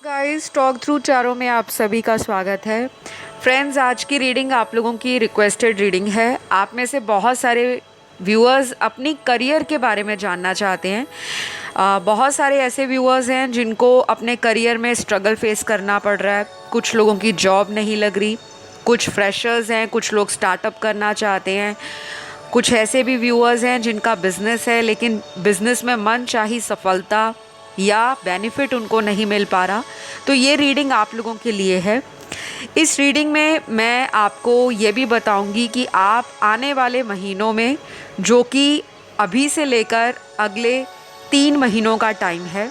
Guys talk through चारों में आप सभी का स्वागत है। फ्रेंड्स, आज की रीडिंग आप लोगों की रिक्वेस्टेड रीडिंग है। आप में से बहुत सारे व्यूअर्स अपनी करियर के बारे में जानना चाहते हैं। बहुत सारे ऐसे व्यूअर्स हैं जिनको अपने करियर में स्ट्रगल फेस करना पड़ रहा है। कुछ लोगों की जॉब नहीं लग रही, कुछ फ्रेशर्स हैं, कुछ लोग स्टार्टअप करना चाहते हैं। कुछ ऐसे भी व्यूअर्स हैं जिनका बिजनेस है लेकिन बिजनेस में मनचाही सफलता या बेनिफिट उनको नहीं मिल पा रहा। तो ये रीडिंग आप लोगों के लिए है। इस रीडिंग में मैं आपको ये भी बताऊंगी कि आप आने वाले महीनों में, जो कि अभी से लेकर अगले 3 महीनों का टाइम है,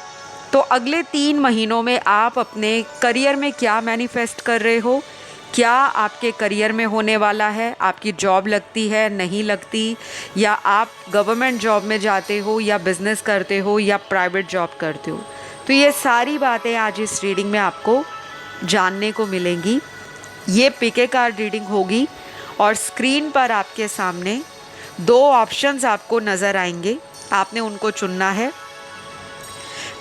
तो अगले 3 महीनों में आप अपने करियर में क्या मैनिफेस्ट कर रहे हो, क्या आपके करियर में होने वाला है, आपकी जॉब लगती है नहीं लगती, या आप गवर्नमेंट जॉब में जाते हो या बिज़नेस करते हो या प्राइवेट जॉब करते हो। तो ये सारी बातें आज इस रीडिंग में आपको जानने को मिलेंगी। ये पिके कार्ड रीडिंग होगी और स्क्रीन पर आपके सामने 2 ऑप्शंस आपको नज़र आएंगे, आपने उनको चुनना है।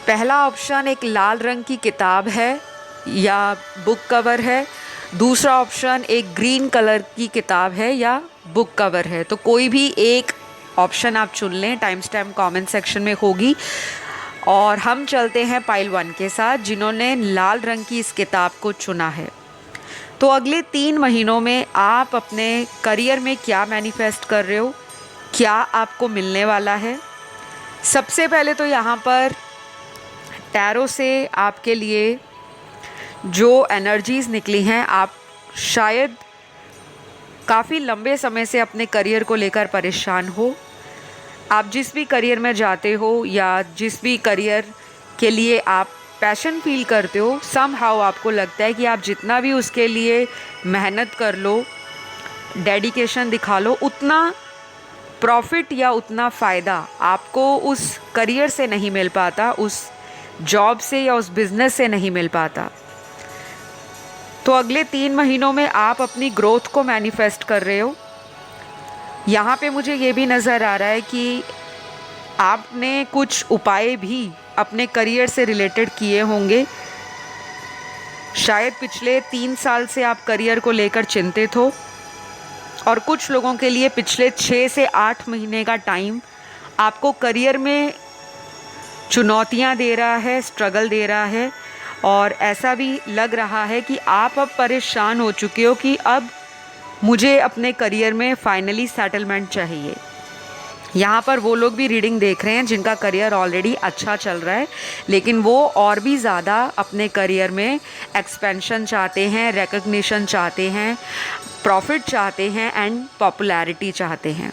पहला ऑप्शन एक लाल रंग की किताब है या बुक कवर है, दूसरा ऑप्शन एक ग्रीन कलर की किताब है या बुक कवर है। तो कोई भी एक ऑप्शन आप चुन लें। टाइम स्टैम्प कमेंट सेक्शन में होगी। और हम चलते हैं पाइल 1 के साथ, जिन्होंने लाल रंग की इस किताब को चुना है। तो अगले 3 महीनों में आप अपने करियर में क्या मैनिफेस्ट कर रहे हो, क्या आपको मिलने वाला है। सबसे पहले तो यहाँ पर टैरो से आपके लिए जो एनर्जीज़ निकली हैं, आप शायद काफ़ी लंबे समय से अपने करियर को लेकर परेशान हो। आप जिस भी करियर में जाते हो या जिस भी करियर के लिए आप पैशन फील करते हो, समहाउ आपको लगता है कि आप जितना भी उसके लिए मेहनत कर लो, डेडिकेशन दिखा लो, उतना प्रॉफिट या उतना फ़ायदा आपको उस करियर से नहीं मिल पाता, उस जॉब से या उस बिज़नेस से नहीं मिल पाता। तो अगले 3 महीनों में आप अपनी ग्रोथ को मैनिफेस्ट कर रहे हो। यहाँ पे मुझे ये भी नज़र आ रहा है कि आपने कुछ उपाय भी अपने करियर से रिलेटेड किए होंगे। शायद पिछले 3 साल से आप करियर को लेकर चिंतित हो, और कुछ लोगों के लिए पिछले 6 से 8 महीने का टाइम आपको करियर में चुनौतियाँ दे रहा है, स्ट्रगल दे रहा है। और ऐसा भी लग रहा है कि आप अब परेशान हो चुके हो कि अब मुझे अपने करियर में फाइनली सेटलमेंट चाहिए। यहाँ पर वो लोग भी रीडिंग देख रहे हैं जिनका करियर ऑलरेडी अच्छा चल रहा है, लेकिन वो और भी ज़्यादा अपने करियर में एक्सपेंशन चाहते हैं, रिकग्निशन चाहते हैं, प्रॉफिट चाहते हैं एंड पॉपुलैरिटी चाहते हैं।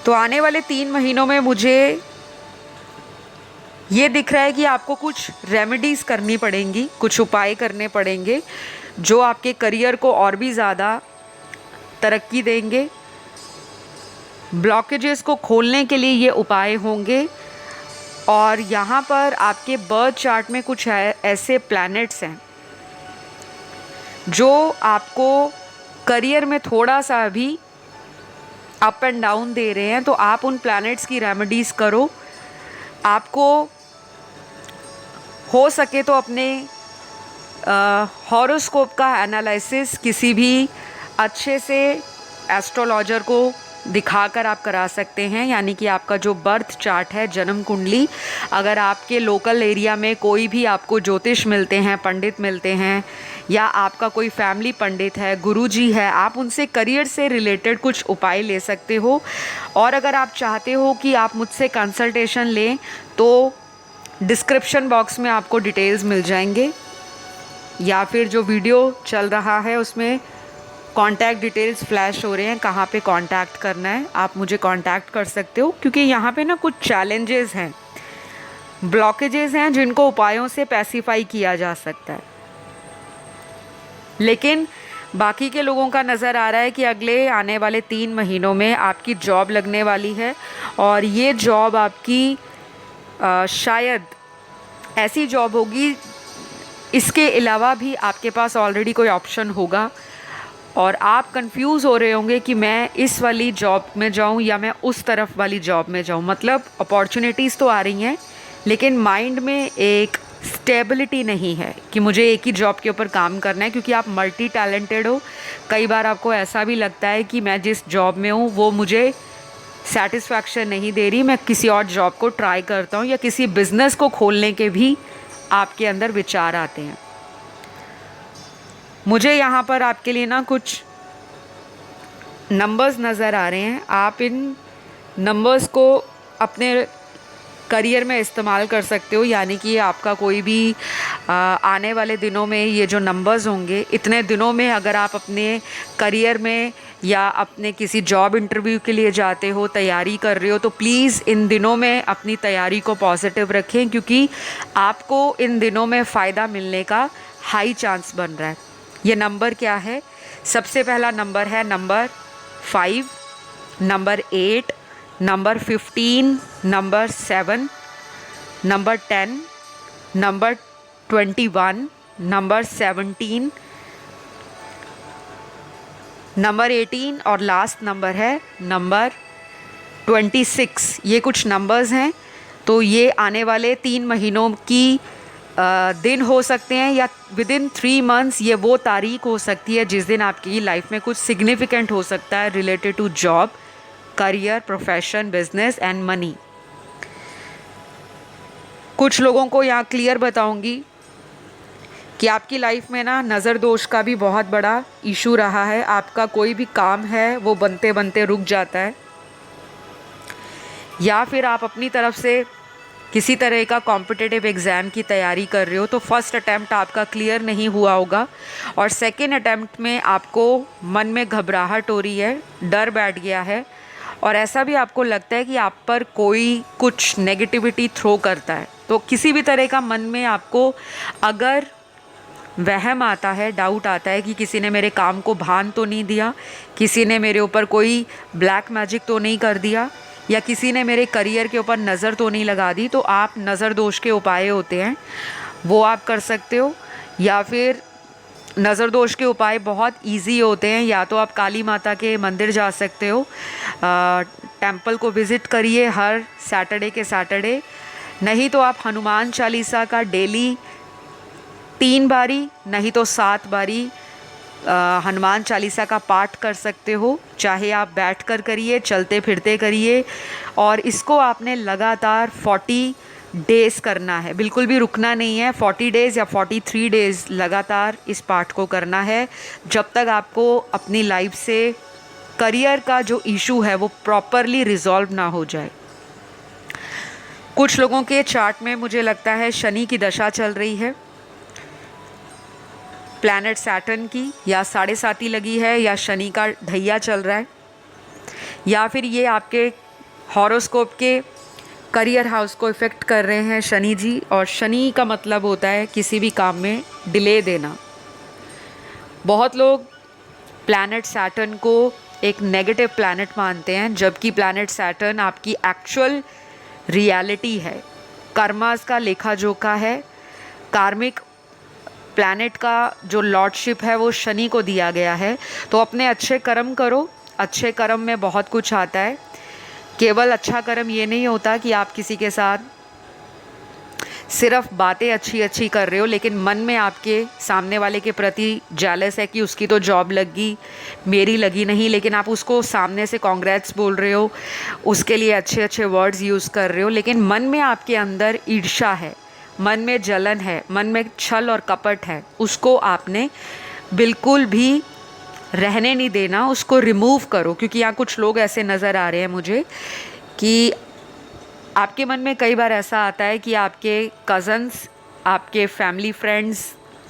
तो आने वाले 3 महीनों में मुझे ये दिख रहा है कि आपको कुछ रेमेडीज़ करनी पड़ेंगी, कुछ उपाय करने पड़ेंगे जो आपके करियर को और भी ज़्यादा तरक्की देंगे। ब्लॉकेजेस को खोलने के लिए ये उपाय होंगे। और यहाँ पर आपके बर्थ चार्ट में कुछ ऐसे प्लैनेट्स हैं जो आपको करियर में थोड़ा सा अभी अप एंड डाउन दे रहे हैं। तो आप उन प्लैनेट्स की रेमेडीज़ करो। आपको हो सके तो अपने हॉरोस्कोप का एनालिसिस किसी भी अच्छे से एस्ट्रोलॉजर को दिखाकर आप करा सकते हैं। यानी कि आपका जो बर्थ चार्ट है, जन्म कुंडली, अगर आपके लोकल एरिया में कोई भी आपको ज्योतिष मिलते हैं, पंडित मिलते हैं, या आपका कोई फैमिली पंडित है, गुरुजी है, आप उनसे करियर से रिलेटेड कुछ उपाय ले सकते हो। और अगर आप चाहते हो कि आप मुझसे कंसल्टेशन लें तो डिस्क्रिप्शन बॉक्स में आपको डिटेल्स मिल जाएंगे, या फिर जो वीडियो चल रहा है उसमें कॉन्टैक्ट डिटेल्स फ्लैश हो रहे हैं, कहाँ पे कॉन्टैक्ट करना है, आप मुझे कॉन्टैक्ट कर सकते हो। क्योंकि यहाँ पे ना कुछ चैलेंजेस हैं, ब्लॉकेजेस हैं जिनको उपायों से पैसिफाई किया जा सकता है। लेकिन बाकी के लोगों का नज़र आ रहा है कि अगले आने वाले 3 महीनों में आपकी जॉब लगने वाली है, और ये जॉब आपकी शायद ऐसी जॉब होगी, इसके अलावा भी आपके पास ऑलरेडी कोई ऑप्शन होगा, और आप कंफ्यूज हो रहे होंगे कि मैं इस वाली जॉब में जाऊं या मैं उस तरफ वाली जॉब में जाऊं। मतलब अपॉर्चुनिटीज़ तो आ रही हैं, लेकिन माइंड में एक स्टेबिलिटी नहीं है कि मुझे एक ही जॉब के ऊपर काम करना है, क्योंकि आप मल्टी टैलेंटेड हो। कई बार आपको ऐसा भी लगता है कि मैं जिस जॉब में हूँ वो मुझे सेटिस्फैक्शन नहीं दे रही, मैं किसी और जॉब को ट्राई करता हूँ, या किसी बिज़नेस को खोलने के भी आपके अंदर विचार आते हैं। मुझे यहाँ पर आपके लिए ना कुछ नंबर्स नज़र आ रहे हैं। आप इन नंबर्स को अपने करियर में इस्तेमाल कर सकते हो, यानी कि आपका कोई भी आने वाले दिनों में ये जो नंबर्स होंगे, इतने दिनों में अगर आप अपने करियर में या अपने किसी जॉब इंटरव्यू के लिए जाते हो, तैयारी कर रहे हो, तो प्लीज़ इन दिनों में अपनी तैयारी को पॉजिटिव रखें, क्योंकि आपको इन दिनों में फ़ायदा मिलने का हाई चांस बन रहा है। ये नंबर क्या है? सबसे पहला नंबर है number 5, number 8, number 15, number 7, number 10, number 21, number 17, number 18 और लास्ट नंबर है नंबर 26। ये कुछ नंबर्स हैं, तो ये आने वाले 3 महीनों की दिन हो सकते हैं, या विद इन 3 मंथ्स ये वो तारीख हो सकती है जिस दिन आपकी लाइफ में कुछ सिग्निफिकेंट हो सकता है related to job, career, profession, business and money. कुछ लोगों को यहाँ क्लियर बताऊंगी कि आपकी लाइफ में ना नज़र दोष का भी बहुत बड़ा इशू रहा है। आपका कोई भी काम है वो बनते बनते रुक जाता है, या फिर आप अपनी तरफ से किसी तरह का कॉम्पिटिटिव एग्ज़ाम की तैयारी कर रहे हो, तो फर्स्ट अटैम्प्ट आपका क्लियर नहीं हुआ होगा, और सेकेंड अटैम्प्ट में आपको मन में घबराहट हो रही है, डर बैठ गया है, और ऐसा भी आपको लगता है कि आप पर कोई कुछ नेगेटिविटी थ्रो करता है। तो किसी भी तरह का मन में आपको अगर वहम आता है, डाउट आता है कि किसी ने मेरे काम को भान तो नहीं दिया, किसी ने मेरे ऊपर कोई ब्लैक मैजिक तो नहीं कर दिया, या किसी ने मेरे करियर के ऊपर नज़र तो नहीं लगा दी, तो आप नज़र दोष के उपाय होते हैं वो आप कर सकते हो। या फिर नज़र दोष के उपाय बहुत इजी होते हैं, या तो आप काली माता के मंदिर जा सकते हो, टेंपल को विज़िट करिए हर सैटरडे के सैटरडे, नहीं तो आप हनुमान चालीसा का डेली 3 बारी नहीं तो 7 बारी हनुमान चालीसा का पाठ कर सकते हो, चाहे आप बैठकर करिए, चलते फिरते करिए, और इसको आपने लगातार 40 डेज़ करना है, बिल्कुल भी रुकना नहीं है। 40 डेज़ या 43 डेज़ लगातार इस पाठ को करना है, जब तक आपको अपनी लाइफ से करियर का जो इशू है वो प्रॉपरली रिजॉल्व ना हो जाए। कुछ लोगों के चार्ट में मुझे लगता है शनि की दशा चल रही है, प्लैनेट सैटर्न की, या 7.5 लगी है, या शनि का ढैया चल रहा है, या फिर ये आपके हॉरोस्कोप के करियर हाउस को इफ़ेक्ट कर रहे हैं शनि जी। और शनि का मतलब होता है किसी भी काम में डिले देना। बहुत लोग प्लैनेट सैटर्न को एक नेगेटिव प्लैनेट मानते हैं, जबकि प्लैनेट सैटर्न आपकी एक्चुअल रियलिटी है, कर्मास का लेखा जोखा है। कार्मिक प्लैनेट का जो लॉर्डशिप है वो शनि को दिया गया है, तो अपने अच्छे कर्म करो, अच्छे कर्म में बहुत कुछ आता है। केवल अच्छा कर्म ये नहीं होता कि आप किसी के साथ सिर्फ बातें अच्छी अच्छी कर रहे हो, लेकिन मन में आपके सामने वाले के प्रति जेलस है कि उसकी तो जॉब लग गई, मेरी लगी नहीं, लेकिन आप उसको सामने से कांग्रेट्स बोल रहे हो, उसके लिए अच्छे अच्छे वर्ड्स यूज़ कर रहे हो, लेकिन मन में आपके अंदर ईर्ष्या है, मन में जलन है, मन में छल और कपट है। उसको आपने बिल्कुल भी रहने नहीं देना, उसको रिमूव करो। क्योंकि यहाँ कुछ लोग ऐसे नज़र आ रहे हैं मुझे कि आपके मन में कई बार ऐसा आता है कि आपके कज़न्स, आपके फैमिली फ्रेंड्स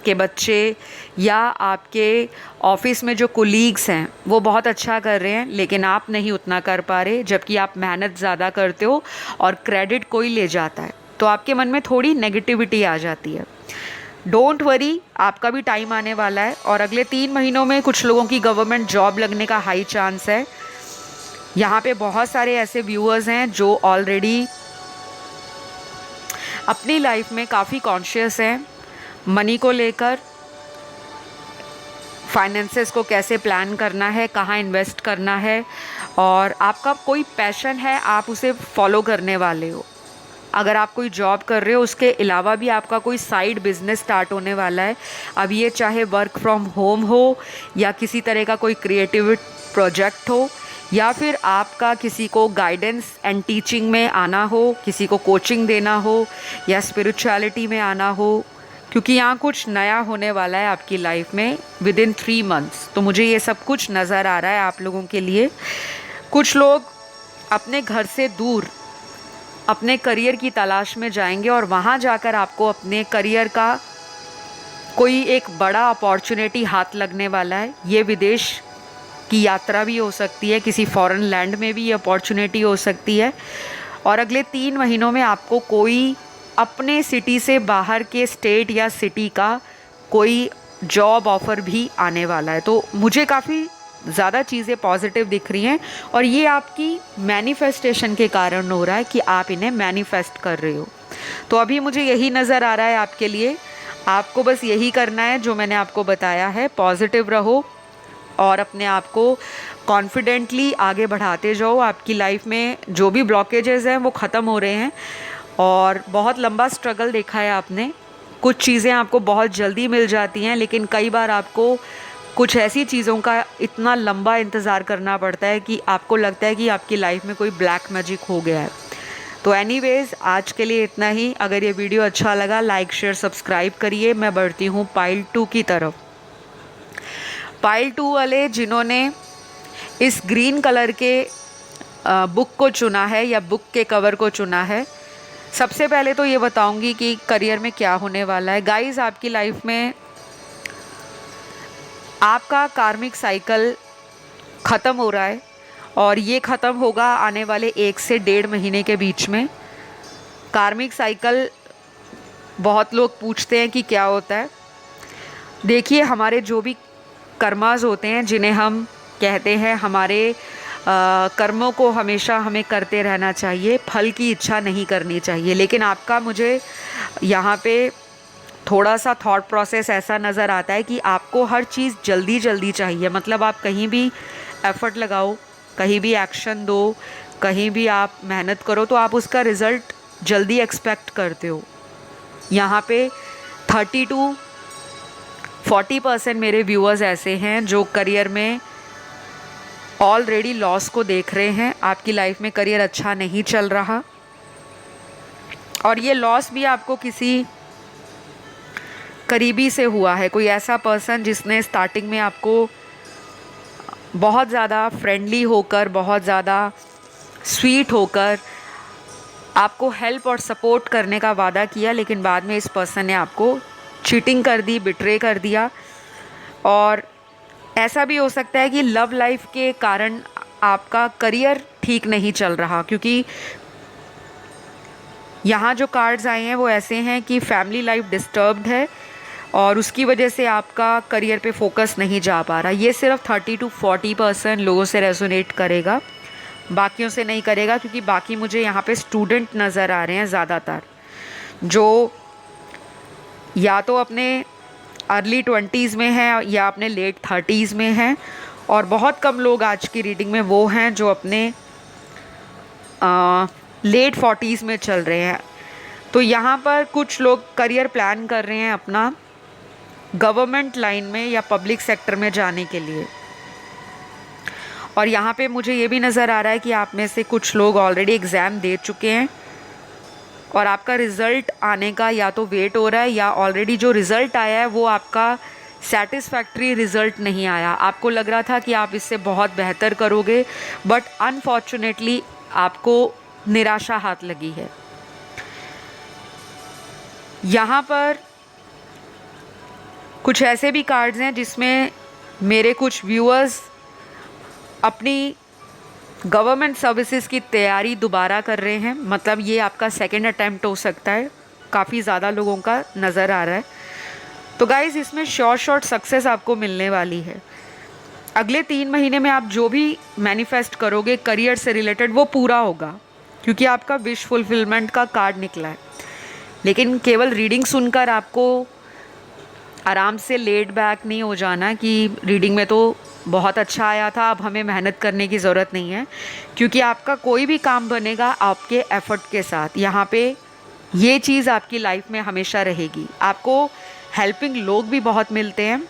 के बच्चे, या आपके ऑफिस में जो कोलीग्स हैं वो बहुत अच्छा कर रहे हैं, लेकिन आप नहीं उतना कर पा रहे, जबकि आप मेहनत ज़्यादा करते हो और क्रेडिट कोई ले जाता है, तो आपके मन में थोड़ी नेगेटिविटी आ जाती है। डोंट वरी, आपका भी टाइम आने वाला है, और अगले 3 महीनों में कुछ लोगों की गवर्नमेंट जॉब लगने का हाई चांस है। यहाँ पे बहुत सारे ऐसे व्यूअर्स हैं जो ऑलरेडी अपनी लाइफ में काफ़ी कॉन्शियस हैं मनी को लेकर, फाइनेंसेस को कैसे प्लान करना है, कहाँ इन्वेस्ट करना है, और आपका कोई पैशन है, आप उसे फॉलो करने वाले हो, अगर आप कोई जॉब कर रहे हो उसके अलावा भी आपका कोई साइड बिजनेस स्टार्ट होने वाला है। अब ये चाहे वर्क फ्रॉम होम हो या किसी तरह का कोई क्रिएटिव प्रोजेक्ट हो या फिर आपका किसी को गाइडेंस एंड टीचिंग में आना हो, किसी को कोचिंग देना हो या स्पिरिचुअलिटी में आना हो, क्योंकि यहाँ कुछ नया होने वाला है आपकी लाइफ में विद इन 3 मंथ्स। तो मुझे ये सब कुछ नज़र आ रहा है आप लोगों के लिए। कुछ लोग अपने घर से दूर अपने करियर की तलाश में जाएंगे और वहाँ जाकर आपको अपने करियर का कोई एक बड़ा अपॉर्चुनिटी हाथ लगने वाला है। ये विदेश की यात्रा भी हो सकती है, किसी फॉरेन लैंड में भी ये अपॉर्चुनिटी हो सकती है। और अगले 3 महीनों में आपको कोई अपने सिटी से बाहर के स्टेट या सिटी का कोई जॉब ऑफ़र भी आने वाला है। तो मुझे काफ़ी ज़्यादा चीज़ें पॉजिटिव दिख रही हैं और ये आपकी मैनिफेस्टेशन के कारण हो रहा है कि आप इन्हें मैनिफेस्ट कर रहे हो। तो अभी मुझे यही नज़र आ रहा है आपके लिए। आपको बस यही करना है जो मैंने आपको बताया है, पॉजिटिव रहो और अपने आप को कॉन्फिडेंटली आगे बढ़ाते जाओ। आपकी लाइफ में जो भी ब्लॉकेजेस हैं वो ख़त्म हो रहे हैं और बहुत लंबा स्ट्रगल देखा है आपने। कुछ चीज़ें आपको बहुत जल्दी मिल जाती हैं, लेकिन कई बार आपको कुछ ऐसी चीज़ों का इतना लंबा इंतज़ार करना पड़ता है कि आपको लगता है कि आपकी लाइफ में कोई ब्लैक मैजिक हो गया है। तो एनीवेज़ आज के लिए इतना ही। अगर ये वीडियो अच्छा लगा लाइक शेयर सब्सक्राइब करिए। मैं बढ़ती हूँ पाइल 2 की तरफ। पाइल 2 वाले जिन्होंने इस ग्रीन कलर के बुक को चुना है या बुक के कवर को चुना है, सबसे पहले तो ये बताऊंगी कि करियर में क्या होने वाला है। गाइस, आपकी लाइफ में आपका कार्मिक साइकिल ख़त्म हो रहा है और ये ख़त्म होगा आने वाले 1 से 1.5 महीने के बीच में। कार्मिक साइकिल बहुत लोग पूछते हैं कि क्या होता है। देखिए, हमारे जो भी कर्मास होते हैं जिन्हें हम कहते हैं, हमारे कर्मों को हमेशा हमें करते रहना चाहिए, फल की इच्छा नहीं करनी चाहिए। लेकिन आपका मुझे यहाँ पे थोड़ा सा थॉट प्रोसेस ऐसा नज़र आता है कि आपको हर चीज़ जल्दी जल्दी चाहिए। मतलब आप कहीं भी एफ़र्ट लगाओ, कहीं भी एक्शन दो, कहीं भी आप मेहनत करो तो आप उसका रिज़ल्ट जल्दी एक्सपेक्ट करते हो। यहाँ पे 30 to 40% मेरे व्यूअर्स ऐसे हैं जो करियर में ऑलरेडी लॉस को देख रहे हैं। आपकी लाइफ में करियर अच्छा नहीं चल रहा और ये लॉस भी आपको किसी करीबी से हुआ है। कोई ऐसा पर्सन जिसने स्टार्टिंग में आपको बहुत ज़्यादा फ्रेंडली होकर, बहुत ज़्यादा स्वीट होकर आपको हेल्प और सपोर्ट करने का वादा किया, लेकिन बाद में इस पर्सन ने आपको चीटिंग कर दी, बिट्रे कर दिया। और ऐसा भी हो सकता है कि लव लाइफ के कारण आपका करियर ठीक नहीं चल रहा, क्योंकि यहाँ जो कार्ड्स आए हैं वो ऐसे हैं कि फैमिली लाइफ डिस्टर्ब्ड है और उसकी वजह से आपका करियर पे फोकस नहीं जा पा रहा। ये सिर्फ 30 to 40% लोगों से रेजोनेट करेगा, बाकियों से नहीं करेगा, क्योंकि बाकी मुझे यहाँ पे स्टूडेंट नज़र आ रहे हैं ज़्यादातर, जो या तो अपने अर्ली 20s में हैं या अपने लेट 30s में हैं। और बहुत कम लोग आज की रीडिंग में वो हैं जो अपने लेट 40s में चल रहे हैं। तो यहाँ पर कुछ लोग करियर प्लान कर रहे हैं अपना गवर्नमेंट लाइन में या पब्लिक सेक्टर में जाने के लिए। और यहाँ पे मुझे ये भी नज़र आ रहा है कि आप में से कुछ लोग ऑलरेडी एग्ज़ाम दे चुके हैं और आपका रिज़ल्ट आने का या तो वेट हो रहा है या ऑलरेडी जो रिज़ल्ट आया है वो आपका सेटिस्फैक्ट्री रिज़ल्ट नहीं आया। आपको लग रहा था कि आप इससे बहुत बेहतर करोगे, बट अनफॉर्चुनेटली आपको निराशा हाथ लगी है। यहाँ पर कुछ ऐसे भी कार्ड्स हैं जिसमें मेरे कुछ व्यूअर्स अपनी गवर्नमेंट सर्विसेज की तैयारी दोबारा कर रहे हैं। मतलब ये आपका सेकंड अटैम्प्ट हो सकता है, काफ़ी ज़्यादा लोगों का नज़र आ रहा है। तो गाइज़, इसमें शॉर्ट सक्सेस आपको मिलने वाली है। अगले 3 महीने में आप जो भी मैनिफेस्ट करोगे करियर से रिलेटेड वो पूरा होगा, क्योंकि आपका विश फुलफिलमेंट का कार्ड निकला है। लेकिन केवल रीडिंग सुनकर आपको आराम से लेट बैक नहीं हो जाना कि रीडिंग में तो बहुत अच्छा आया था, अब हमें मेहनत करने की ज़रूरत नहीं है, क्योंकि आपका कोई भी काम बनेगा आपके एफ़र्ट के साथ। यहाँ पे ये चीज़ आपकी लाइफ में हमेशा रहेगी। आपको हेल्पिंग लोग भी बहुत मिलते हैं,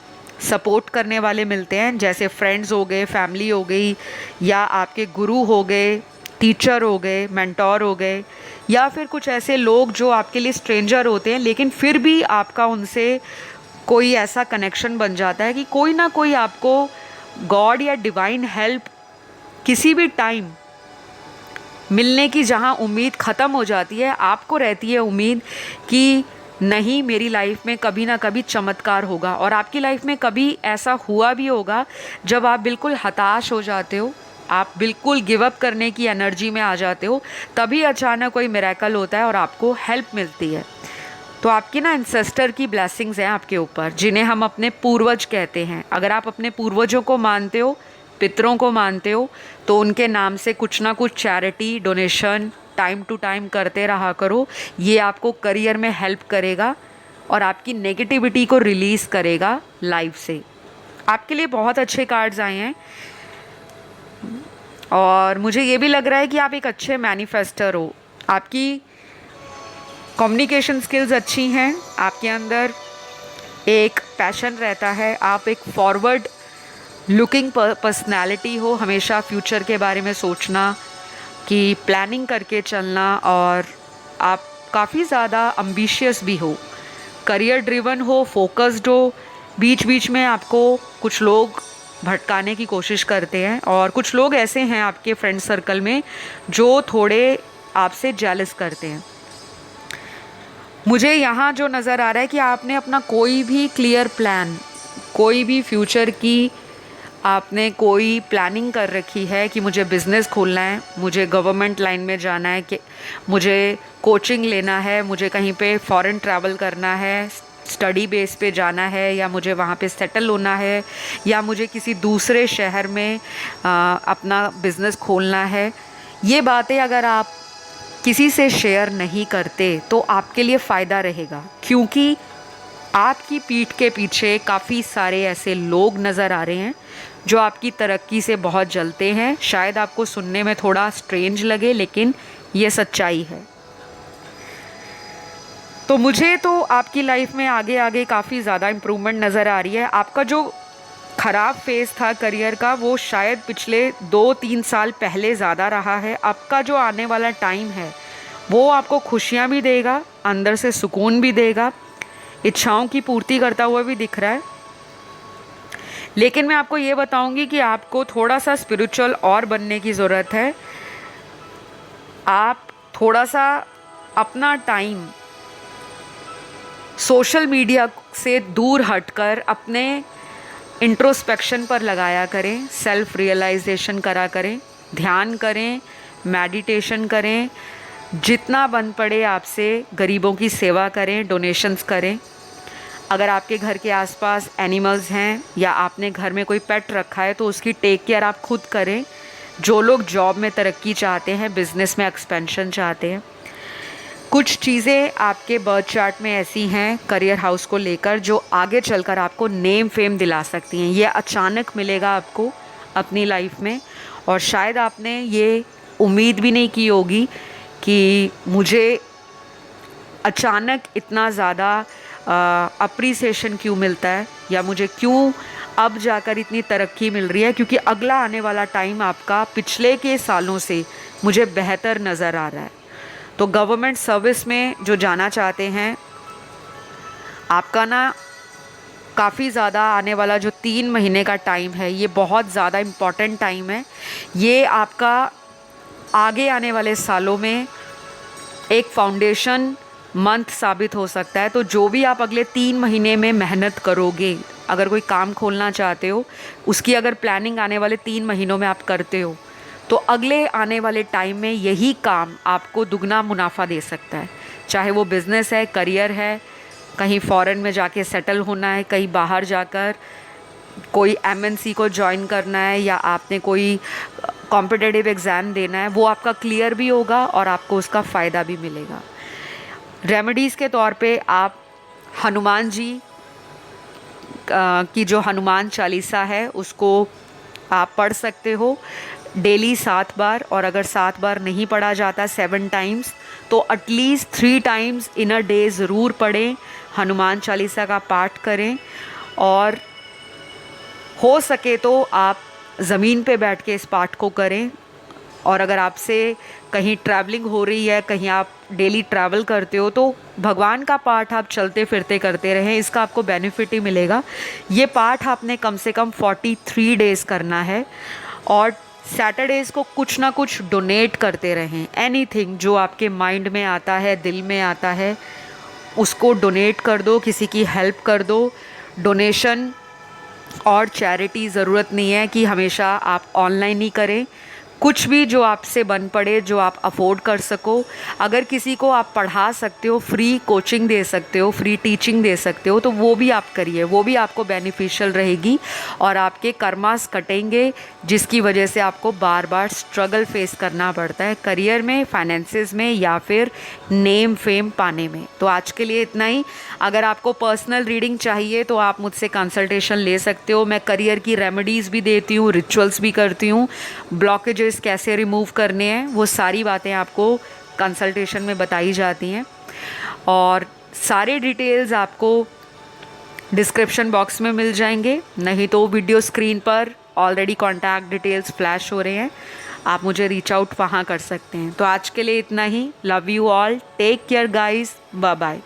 सपोर्ट करने वाले मिलते हैं, जैसे फ्रेंड्स हो गए, फैमिली हो गई, या आपके गुरु हो गए, टीचर हो गए, मेंटोर हो गए, या फिर कुछ ऐसे लोग जो आपके लिए स्ट्रेंजर होते हैं लेकिन फिर भी आपका उनसे कोई ऐसा कनेक्शन बन जाता है कि कोई ना कोई आपको गॉड या डिवाइन हेल्प किसी भी टाइम मिलने की, जहाँ उम्मीद ख़त्म हो जाती है आपको रहती है उम्मीद कि नहीं, मेरी लाइफ में कभी ना कभी चमत्कार होगा। और आपकी लाइफ में कभी ऐसा हुआ भी होगा जब आप बिल्कुल हताश हो जाते हो, आप बिल्कुल गिव अप करने की एनर्जी में आ जाते हो, तभी अचानक कोई मिरेकल होता है और आपको हेल्प मिलती है। तो आपकी ना एंसेस्टर की ब्लेसिंग्स हैं आपके ऊपर, जिन्हें हम अपने पूर्वज कहते हैं। अगर आप अपने पूर्वजों को मानते हो, पितरों को मानते हो, तो उनके नाम से कुछ ना कुछ charity, donation time to time करते रहा करो। ये आपको करियर में हेल्प करेगा और आपकी नेगेटिविटी को रिलीज़ करेगा लाइफ से। आपके लिए बहुत अच्छे कार्ड्स आए हैं और मुझे ये भी लग रहा है कि आप एक अच्छे मैनिफेस्टर हो। आपकी कम्युनिकेशन स्किल्स अच्छी हैं, आपके अंदर एक पैशन रहता है, आप एक फॉरवर्ड लुकिंग पर्सनैलिटी हो, हमेशा फ्यूचर के बारे में सोचना, कि प्लानिंग करके चलना, और आप काफ़ी ज़्यादा अम्बिशियस भी हो, करियर ड्रिवन हो, फोकस्ड हो। बीच बीच में आपको कुछ लोग भटकाने की कोशिश करते हैं और कुछ लोग ऐसे हैं आपके फ्रेंड सर्कल में जो थोड़े आपसे जेलस करते हैं। मुझे यहाँ जो नज़र आ रहा है कि आपने अपना कोई भी क्लियर प्लान, कोई भी फ्यूचर की आपने कोई प्लानिंग कर रखी है कि मुझे बिज़नेस खोलना है, मुझे गवर्नमेंट लाइन में जाना है, कि मुझे कोचिंग लेना है, मुझे कहीं पे फॉरेन ट्रैवल करना है, स्टडी बेस पे जाना है, या मुझे वहाँ पे सेटल होना है, या मुझे किसी दूसरे शहर में अपना बिज़नेस खोलना है। ये बातें अगर आप किसी से शेयर नहीं करते तो आपके लिए फ़ायदा रहेगा, क्योंकि आपकी पीठ के पीछे काफ़ी सारे ऐसे लोग नज़र आ रहे हैं जो आपकी तरक्की से बहुत जलते हैं। शायद आपको सुनने में थोड़ा स्ट्रेंज लगे, लेकिन ये सच्चाई है। तो मुझे तो आपकी लाइफ में आगे आगे काफ़ी ज़्यादा इम्प्रूवमेंट नज़र आ रही है। आपका जो ख़राब फेज़ था करियर का, वो शायद पिछले 2-3 साल पहले ज़्यादा रहा है। आपका जो आने वाला टाइम है वो आपको खुशियाँ भी देगा, अंदर से सुकून भी देगा, इच्छाओं की पूर्ति करता हुआ भी दिख रहा है। लेकिन मैं आपको ये बताऊंगी कि आपको थोड़ा सा स्पिरिचुअल और बनने की ज़रूरत है। आप थोड़ा सा अपना टाइम सोशल मीडिया से दूर हटकर अपने इंट्रोस्पेक्शन पर लगाया करें, सेल्फ रियलाइजेशन करा करें, ध्यान करें, मेडिटेशन करें, जितना बन पड़े आपसे गरीबों की सेवा करें, डोनेशंस करें। अगर आपके घर के आसपास एनिमल्स हैं या आपने घर में कोई पेट रखा है तो उसकी टेक केयर आप खुद करें। जो लोग जॉब में तरक्की चाहते हैं, बिज़नेस में एक्सपेंशन चाहते हैं, कुछ चीज़ें आपके बर्थ चार्ट में ऐसी हैं करियर हाउस को लेकर जो आगे चलकर आपको नेम फेम दिला सकती हैं। ये अचानक मिलेगा आपको अपनी लाइफ में, और शायद आपने ये उम्मीद भी नहीं की होगी कि मुझे अचानक इतना ज़्यादा अप्रिसिएशन क्यों मिलता है, या मुझे क्यों अब जाकर इतनी तरक्की मिल रही है, क्योंकि अगला आने वाला टाइम आपका पिछले के सालों से मुझे बेहतर नज़र आ रहा है। तो गवर्नमेंट सर्विस में जो जाना चाहते हैं, आपका ना काफ़ी ज़्यादा आने वाला जो 3 महीने का टाइम है, ये बहुत ज़्यादा इम्पॉर्टेंट टाइम है। ये आपका आगे आने वाले सालों में एक फाउंडेशन मंथ साबित हो सकता है। तो जो भी आप अगले 3 महीने में मेहनत करोगे, अगर कोई काम खोलना चाहते हो, उसकी अगर प्लानिंग आने वाले 3 महीनों में आप करते हो, तो अगले आने वाले टाइम में यही काम आपको दुगना मुनाफा दे सकता है। चाहे वो बिज़नेस है, करियर है, कहीं फॉरेन में जाके सेटल होना है, कहीं बाहर जाकर कोई एमएनसी को ज्वाइन करना है, या आपने कोई कॉम्पिटिटिव एग्ज़ाम देना है, वो आपका क्लियर भी होगा और आपको उसका फ़ायदा भी मिलेगा। रेमेडीज़ के तौर पे आप हनुमान जी की जो हनुमान चालीसा है उसको आप पढ़ सकते हो। डेली 7 बार, और अगर 7 बार नहीं पढ़ा जाता 7 टाइम्स, तो at least 3 times in a day ज़रूर पढ़ें। हनुमान चालीसा का पाठ करें, और हो सके तो आप ज़मीन पे बैठ के इस पाठ को करें। और अगर आपसे कहीं ट्रैवलिंग हो रही है, कहीं आप डेली ट्रैवल करते हो, तो भगवान का पाठ आप चलते फिरते करते रहें, इसका आपको बेनिफिट ही मिलेगा। ये पाठ आपने कम से कम 43 डेज़ करना है, और सैटरडेज़ को कुछ ना कुछ डोनेट करते रहें। एनीथिंग जो आपके माइंड में आता है, दिल में आता है, उसको डोनेट कर दो, किसी की हेल्प कर दो। डोनेशन और चैरिटी ज़रूरत नहीं है कि हमेशा आप ऑनलाइन ही करें। कुछ भी जो आपसे बन पड़े, जो आप अफोर्ड कर सको। अगर किसी को आप पढ़ा सकते हो, फ्री कोचिंग दे सकते हो, फ्री टीचिंग दे सकते हो, तो वो भी आप करिए, वो भी आपको बेनिफिशियल रहेगी। और आपके कर्मास कटेंगे, जिसकी वजह से आपको बार बार स्ट्रगल फेस करना पड़ता है करियर में, फाइनेंसेस में, या फिर नेम फेम पाने में। तो आज के लिए इतना ही। अगर आपको पर्सनल रीडिंग चाहिए तो आप मुझसे कंसल्टेशन ले सकते हो। मैं करियर की रेमेडीज़ भी देती हूँ, रिचुअल्स भी करती हूँ। ब्लॉकेजेस कैसे रिमूव करने हैं, वो सारी बातें आपको कंसल्टेशन में बताई जाती हैं। और सारे डिटेल्स आपको डिस्क्रिप्शन बॉक्स में मिल जाएंगे, नहीं तो वीडियो स्क्रीन पर ऑलरेडी कॉन्टैक्ट डिटेल्स फ्लैश हो रहे हैं, आप मुझे रीच आउट वहाँ कर सकते हैं। तो आज के लिए इतना ही। Love you all, take care guys, bye bye.